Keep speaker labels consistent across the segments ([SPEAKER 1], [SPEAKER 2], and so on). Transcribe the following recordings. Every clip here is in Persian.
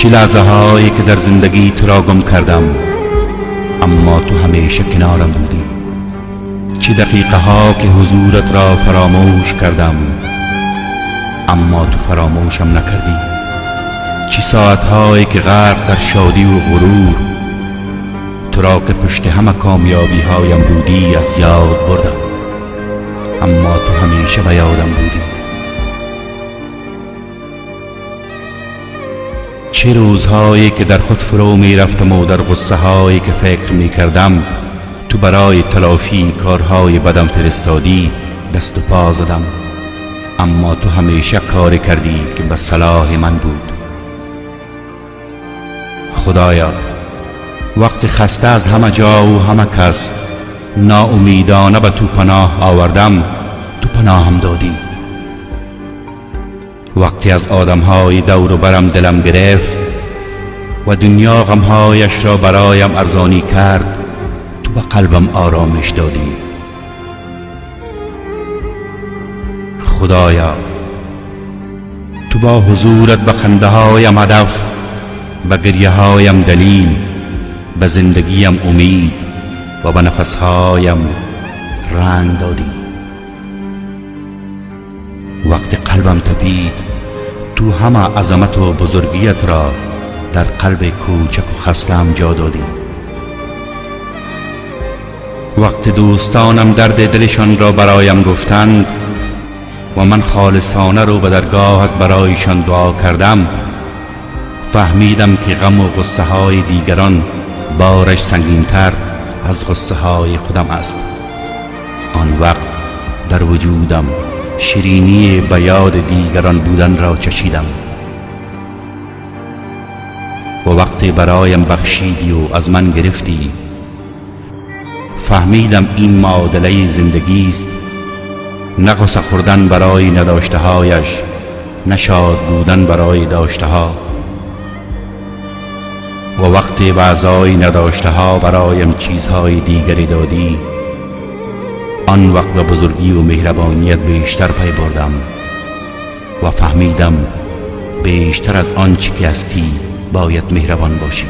[SPEAKER 1] چه لحظه هایی که در زندگی تو را گم کردم، اما تو همیشه کنارم بودی. چه دقیقه ها که حضورت را فراموش کردم، اما تو فراموشم نکردی. چه ساعت هایی که غرق در شادی و غرور، تو را که پشت همه کامیابی هایم بودی از یاد بردم، اما تو همیشه به یادم بودی. چه روزهایی که در خود فرو می رفتم و در غصه هایی که فکر می کردم تو برای تلافی کارهای بدم فرستادی دست و پا زدم، اما تو همیشه کاری کردی که به صلاح من بود. خدایا، وقتی خسته از همه جا و همه کس ناامیدانه به تو پناه آوردم، تو پناهم دادی. وقتی از آدمهای دور و برم دلم گرفت و دنیا غمهایش را برایم ارزانی کرد، تو به قلبم آرامش دادی. خدایا، تو با حضورت به خنده هایم هدف، به گریه هایم دلیل، به زندگیم امید و به نفسهایم رنگ دادی. وقتی قلبم تپید، تو همه عظمت و بزرگیت را در قلب کوچک و خسته‌ام جا دادی. وقتی دوستانم درد دلشان را برایم گفتند و من خالصانه رو به درگاهت برایشان دعا کردم، فهمیدم که غم و غصه های دیگران بارش سنگین‌تر از غصه های خودم است. آن وقت در وجودم شیرینی به یاد دیگران بودن را چشیدم و وقتی برایم بخشیدی و از من گرفتی، فهمیدم این معادله زندگی است، نه غصه خوردن برای نداشته هایش، نه شاد بودن برای داشته ها. و وقتی به ازای نداشته ها برایم چیزهای دیگری دادی، آن وقت به بزرگی و مهربانیت بیشتر پی بردم و فهمیدم بیشتر از آنچه که هستی باید مهربان باشی.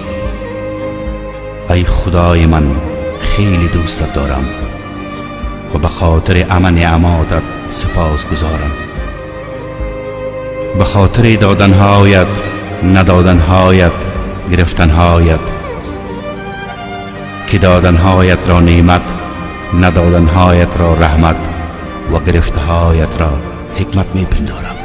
[SPEAKER 1] ای خدای من، خیلی دوستت دارم و به خاطر همه نعماتت سپاس گزارم. به خاطر دادنهایت، ندادنهایت، گرفتنهایت، که دادنهایت را نعمت، ندادنهایت را رحمت و گرفتهایت را حکمت می پندارم.